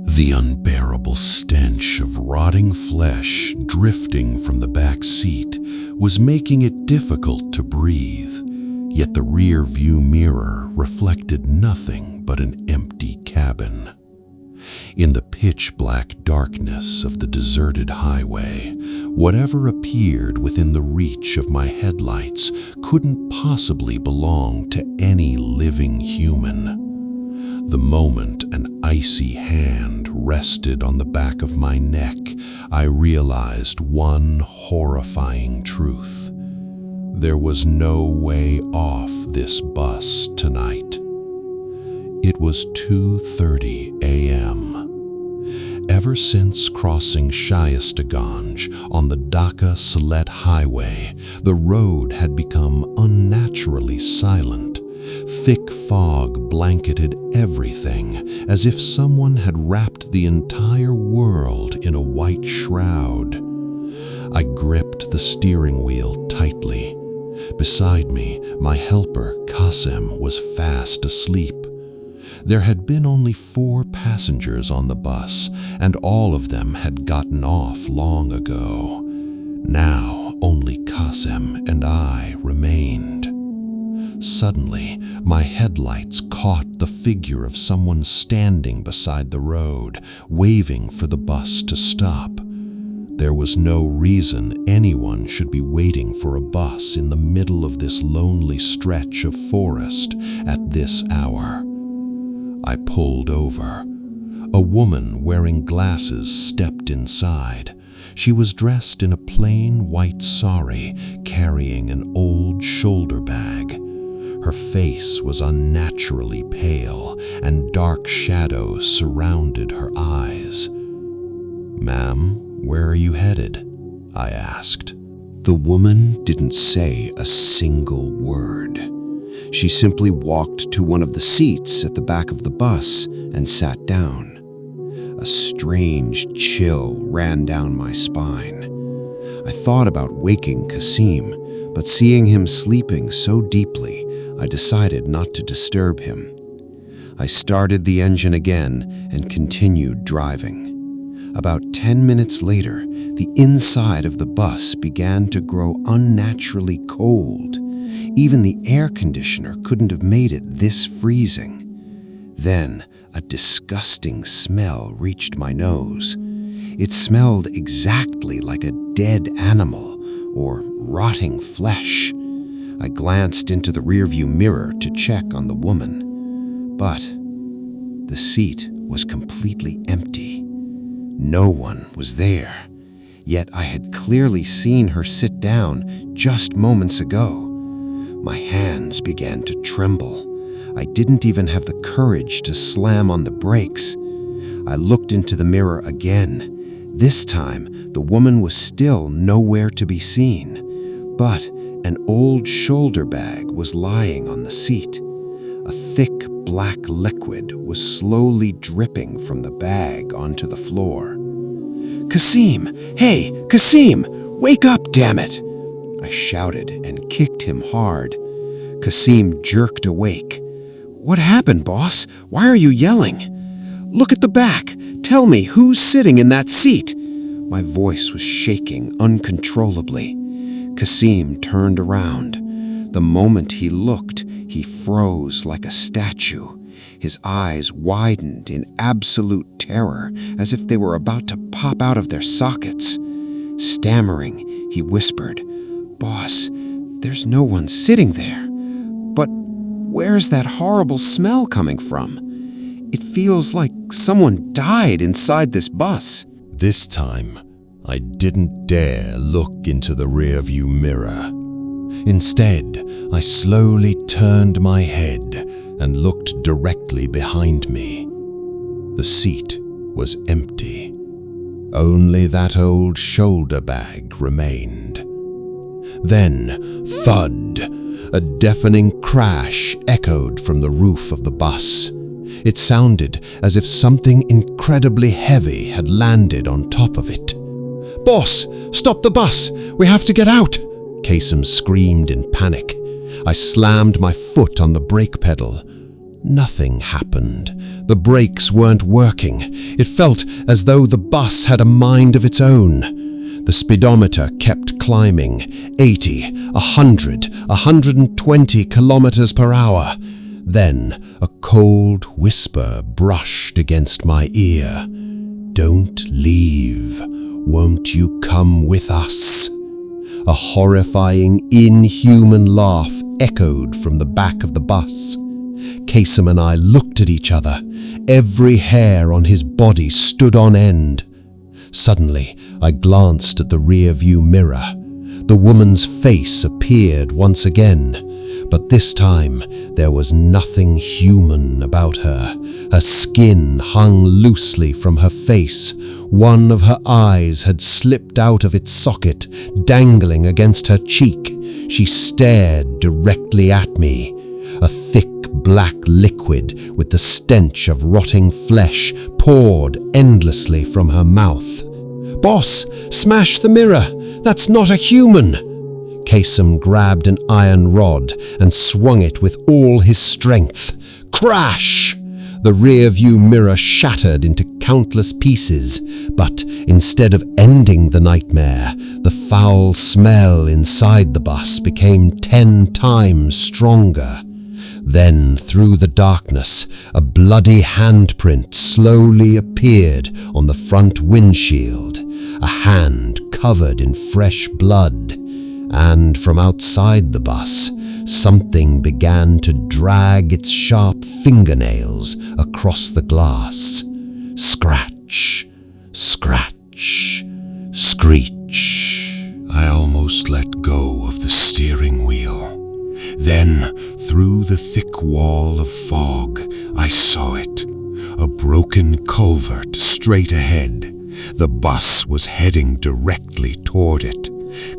The unbearable stench of rotting flesh drifting from the back seat was making it difficult to breathe, yet the rear view mirror reflected nothing but an empty cabin. In the pitch-black darkness of the deserted highway, whatever appeared within the reach of my headlights couldn't possibly belong to any living human. The moment an icy hand rested on the back of my neck, I realized one horrifying truth. There was no way off this bus tonight. It was 2:30 a.m. Ever since crossing Shayistaganj on the Dhaka-Sylhet Highway, the road had become unnaturally silent. Thick fog blanketed everything, as if someone had wrapped the entire world in a white shroud. I gripped the steering wheel tightly. Beside me, my helper, Kasem, was fast asleep. There had been only 4 passengers on the bus, and all of them had gotten off long ago. Now, only Kasem and I remained. Suddenly, my headlights caught the figure of someone standing beside the road, waving for the bus to stop. There was no reason anyone should be waiting for a bus in the middle of this lonely stretch of forest at this hour. I pulled over. A woman wearing glasses stepped inside. She was dressed in a plain white sari, carrying an old shoulder bag. Her face was unnaturally pale, and dark shadows surrounded her eyes. "Ma'am, where are you headed?" I asked. The woman didn't say a single word. She simply walked to one of the seats at the back of the bus and sat down. A strange chill ran down my spine. I thought about waking Kasem, but seeing him sleeping so deeply, I decided not to disturb him. I started the engine again and continued driving. About 10 minutes later, the inside of the bus began to grow unnaturally cold. Even the air conditioner couldn't have made it this freezing. Then, a disgusting smell reached my nose. It smelled exactly like a dead animal or rotting flesh. I glanced into the rearview mirror to check on the woman, but the seat was completely empty. No one was there, yet I had clearly seen her sit down just moments ago. My hands began to tremble. I didn't even have the courage to slam on the brakes. I looked into the mirror again. This time, the woman was still nowhere to be seen, but an old shoulder bag was lying on the seat. A thick black liquid was slowly dripping from the bag onto the floor. "Kasem! Hey, Kasem! Wake up, damn it!" I shouted and kicked him hard. Kasem jerked awake. "What happened, boss? Why are you yelling? Look at the back. Tell me, who's sitting in that seat?" My voice was shaking uncontrollably. Kasem turned around. The moment he looked, he froze like a statue. His eyes widened in absolute terror, as if they were about to pop out of their sockets. Stammering, he whispered, "Boss, there's no one sitting there. But where's that horrible smell coming from? It feels like someone died inside this bus." This time, I didn't dare look into the rearview mirror. Instead, I slowly turned my head and looked directly behind me. The seat was empty. Only that old shoulder bag remained. Then, thud! A deafening crash echoed from the roof of the bus. It sounded as if something incredibly heavy had landed on top of it. "Boss, stop the bus! We have to get out!" Kasem screamed in panic. I slammed my foot on the brake pedal. Nothing happened. The brakes weren't working. It felt as though the bus had a mind of its own. The speedometer kept climbing, 80, 100, 120 kilometers per hour. Then a cold whisper brushed against my ear. "Don't leave. Won't you come with us?" A horrifying, inhuman laugh echoed from the back of the bus. Kasem and I looked at each other. Every hair on his body stood on end. Suddenly, I glanced at the rearview mirror. The woman's face appeared once again, but this time there was nothing human about her. Her skin hung loosely from her face. One of her eyes had slipped out of its socket, dangling against her cheek. She stared directly at me. A thick black liquid with the stench of rotting flesh poured endlessly from her mouth. "Boss, smash the mirror! That's not a human!" Kasem grabbed an iron rod and swung it with all his strength. Crash! The rearview mirror shattered into countless pieces, but instead of ending the nightmare, the foul smell inside the bus became 10 times stronger. Then, through the darkness, a bloody handprint slowly appeared on the front windshield, a hand covered in fresh blood. And from outside the bus, something began to drag its sharp fingernails across the glass. Scratch, scratch, screech. I almost let go of the steering wheel. Then, through the thick wall of fog, I saw it. A broken culvert straight ahead. The bus was heading directly toward it.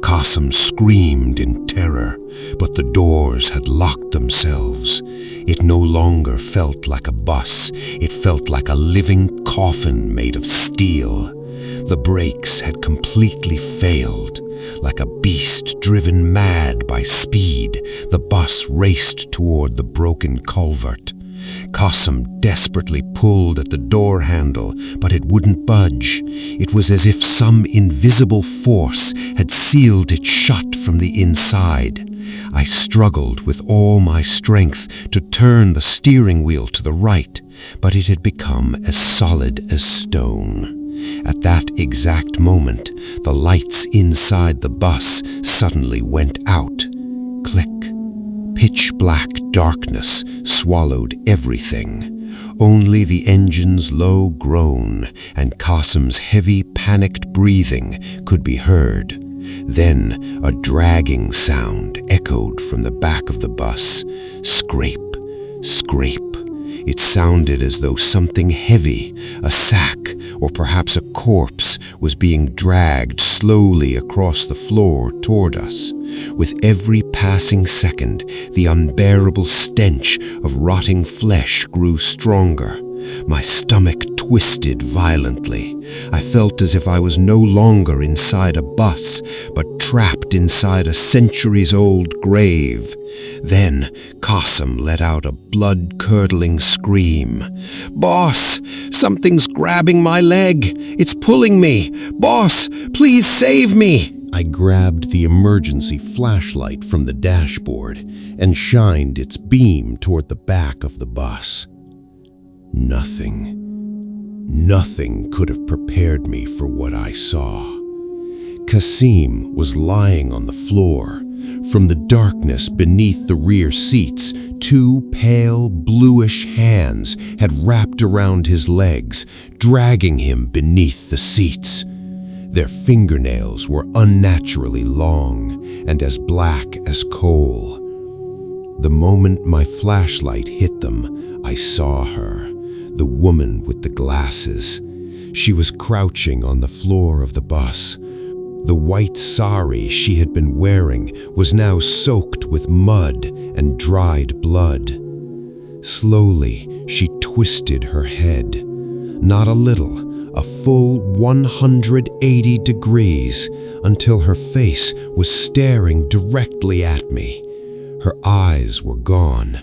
Kasem screamed in terror, but the doors had locked themselves. It no longer felt like a bus. It felt like a living coffin made of steel. The brakes had completely failed. Like a beast driven mad by speed, the bus raced toward the broken culvert. Kasem desperately pulled at the door handle, but it wouldn't budge. It was as if some invisible force had sealed it shut from the inside. I struggled with all my strength to turn the steering wheel to the right, but it had become as solid as stone. At that exact moment, the lights inside the bus suddenly went out. Click. Pitch black darkness swallowed everything. Only the engine's low groan and Kasem's heavy, panicked breathing could be heard. Then a dragging sound echoed from the back of the bus. Scrape, scrape. It sounded as though something heavy, a sack, or perhaps a corpse, was being dragged slowly across the floor toward us. With every passing second, the unbearable stench of rotting flesh grew stronger. My stomach twisted violently. I felt as if I was no longer inside a bus, but trapped inside a centuries-old grave. Then Kasem let out a blood-curdling scream. "Boss, something's grabbing my leg. It's pulling me. Boss, please save me." I grabbed the emergency flashlight from the dashboard and shined its beam toward the back of the bus. Nothing could have prepared me for what I saw. Kasem was lying on the floor. From the darkness beneath the rear seats, 2 pale, bluish hands had wrapped around his legs, dragging him beneath the seats. Their fingernails were unnaturally long and as black as coal. The moment my flashlight hit them, I saw her, the woman with the glasses. She was crouching on the floor of the bus. The white sari she had been wearing was now soaked with mud and dried blood. Slowly, she twisted her head. Not a little, a full 180 degrees, until her face was staring directly at me. Her eyes were gone.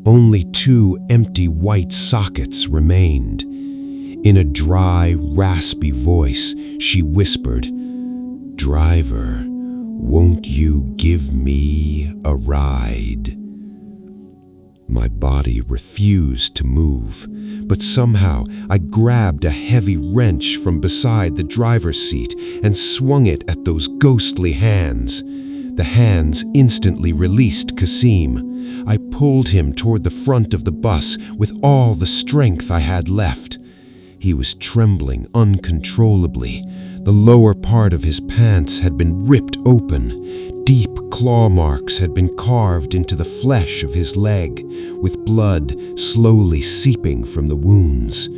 Only 2 empty white sockets remained. In a dry, raspy voice, she whispered, "Driver, won't you give me a ride?" My body refused to move, but somehow I grabbed a heavy wrench from beside the driver's seat and swung it at those ghostly hands. The hands instantly released Kasem. I pulled him toward the front of the bus with all the strength I had left. He was trembling uncontrollably. The lower part of his pants had been ripped open. Deep claw marks had been carved into the flesh of his leg, with blood slowly seeping from the wounds.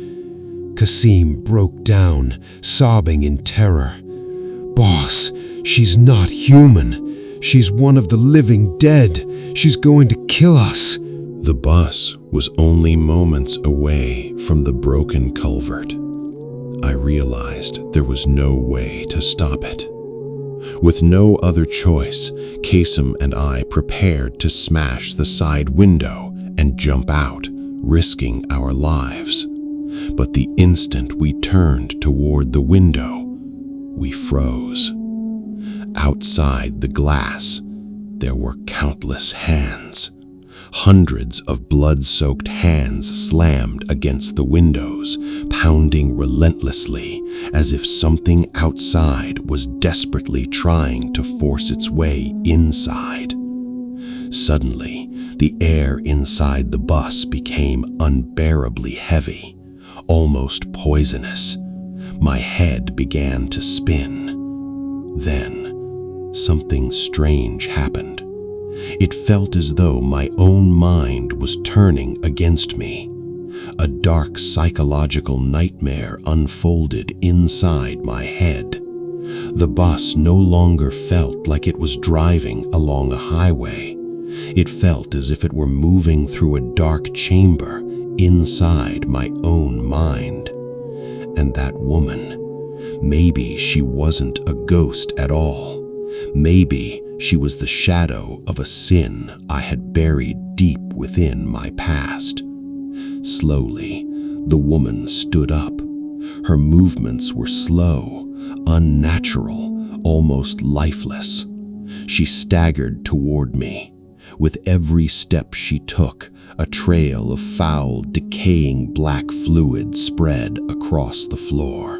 Kasem broke down, sobbing in terror. "Boss, she's not human. She's one of the living dead. She's going to kill us." The bus was only moments away from the broken culvert. I realized there was no way to stop it. With no other choice, Kasem and I prepared to smash the side window and jump out, risking our lives. But the instant we turned toward the window, we froze. Outside the glass, there were countless hands. Hundreds of blood-soaked hands slammed against the windows, pounding relentlessly, as if something outside was desperately trying to force its way inside. Suddenly, the air inside the bus became unbearably heavy, almost poisonous. My head began to spin. Then, something strange happened. It felt as though my own mind was turning against me. A dark psychological nightmare unfolded inside my head. The bus no longer felt like it was driving along a highway. It felt as if it were moving through a dark chamber inside my own mind. And that woman, maybe she wasn't a ghost at all. Maybe she was the shadow of a sin I had buried deep within my past. Slowly, the woman stood up. Her movements were slow, unnatural, almost lifeless. She staggered toward me. With every step she took, a trail of foul, decaying black fluid spread across the floor.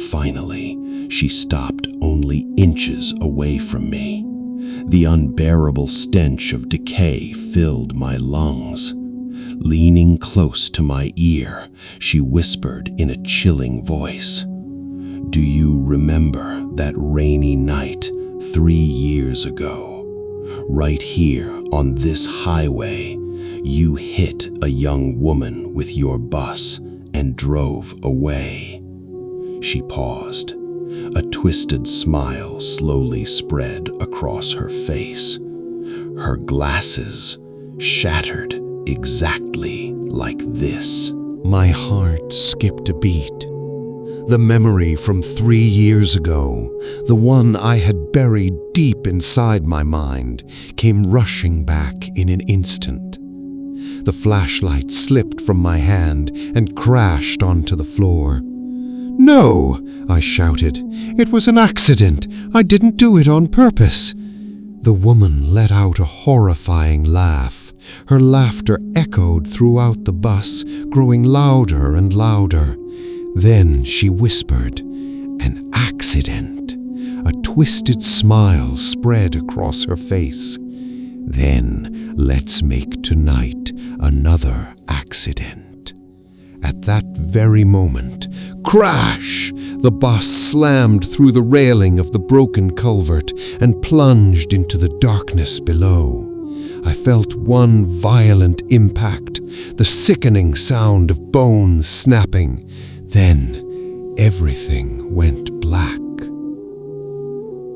Finally, she stopped only inches away from me. The unbearable stench of decay filled my lungs. Leaning close to my ear, she whispered in a chilling voice, "Do you remember that rainy night 3 years ago? Right here on this highway, you hit a young woman with your bus and drove away." She paused. A twisted smile slowly spread across her face. Her glasses shattered exactly like this. My heart skipped a beat. The memory from 3 years ago, the one I had buried deep inside my mind, came rushing back in an instant. The flashlight slipped from my hand and crashed onto the floor. "No!" I shouted. "It was an accident. I didn't do it on purpose." The woman let out a horrifying laugh. Her laughter echoed throughout the bus, growing louder and louder. Then she whispered, "An accident." A twisted smile spread across her face. "Then let's make tonight another accident." At that very moment, crash! The bus slammed through the railing of the broken culvert and plunged into the darkness below. I felt one violent impact, the sickening sound of bones snapping. Then everything went black.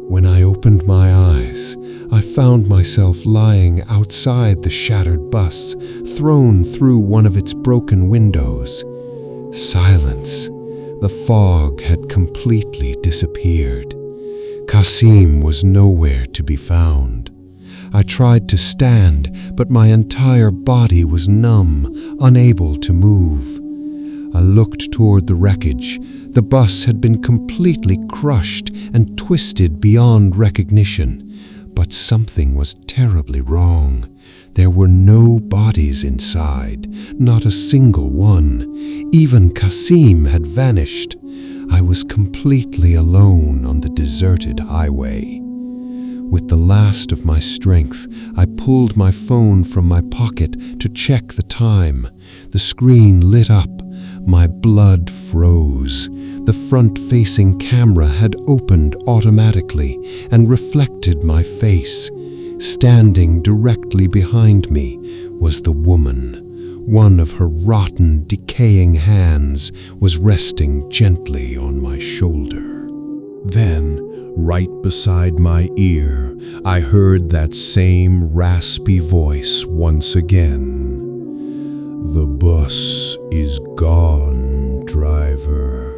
When I opened my eyes, I found myself lying outside the shattered bus, thrown through one of its broken windows. Silence. The fog had completely disappeared. Kasem was nowhere to be found. I tried to stand, but my entire body was numb, unable to move. I looked toward the wreckage. The bus had been completely crushed and twisted beyond recognition. But something was terribly wrong. There were no bodies inside, not a single one. Even Kasem had vanished. I was completely alone on the deserted highway. With the last of my strength, I pulled my phone from my pocket to check the time. The screen lit up. My blood froze. The front-facing camera had opened automatically and reflected my face. Standing directly behind me was the woman. One of her rotten, decaying hands was resting gently on my shoulder. Then, right beside my ear, I heard that same raspy voice once again. "The bus is gone, driver.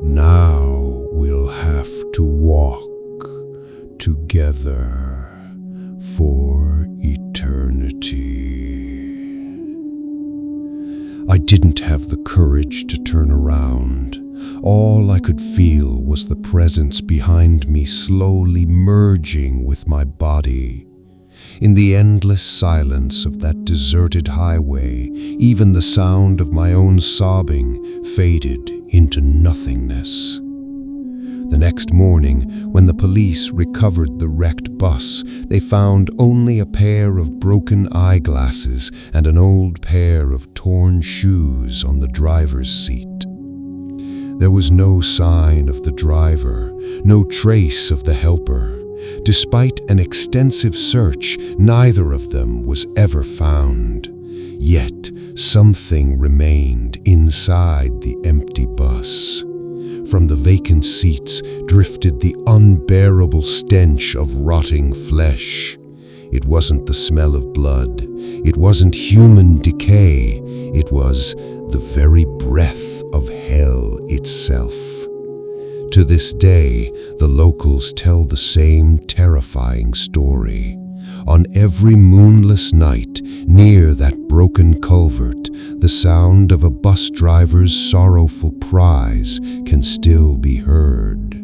Now we'll have to walk together for eternity." I didn't have the courage to turn around. All I could feel was the presence behind me slowly merging with my body. In the endless silence of that deserted highway, even the sound of my own sobbing faded into nothingness. The next morning, when the police recovered the wrecked bus, they found only a pair of broken eyeglasses and an old pair of torn shoes on the driver's seat. There was no sign of the driver, no trace of the helper. Despite an extensive search, neither of them was ever found. Yet something remained inside the empty bus. From the vacant seats drifted the unbearable stench of rotting flesh. It wasn't the smell of blood. It wasn't human decay. It was the very breath of hell itself. To this day, the locals tell the same terrifying story. On every moonless night near that broken culvert, the sound of a bus driver's sorrowful cries can still be heard.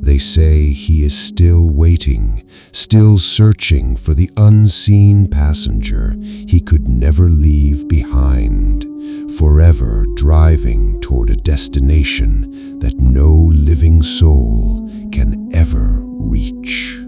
They say he is still waiting, still searching for the unseen passenger he could never leave behind, forever driving toward a destination that no living soul can ever reach.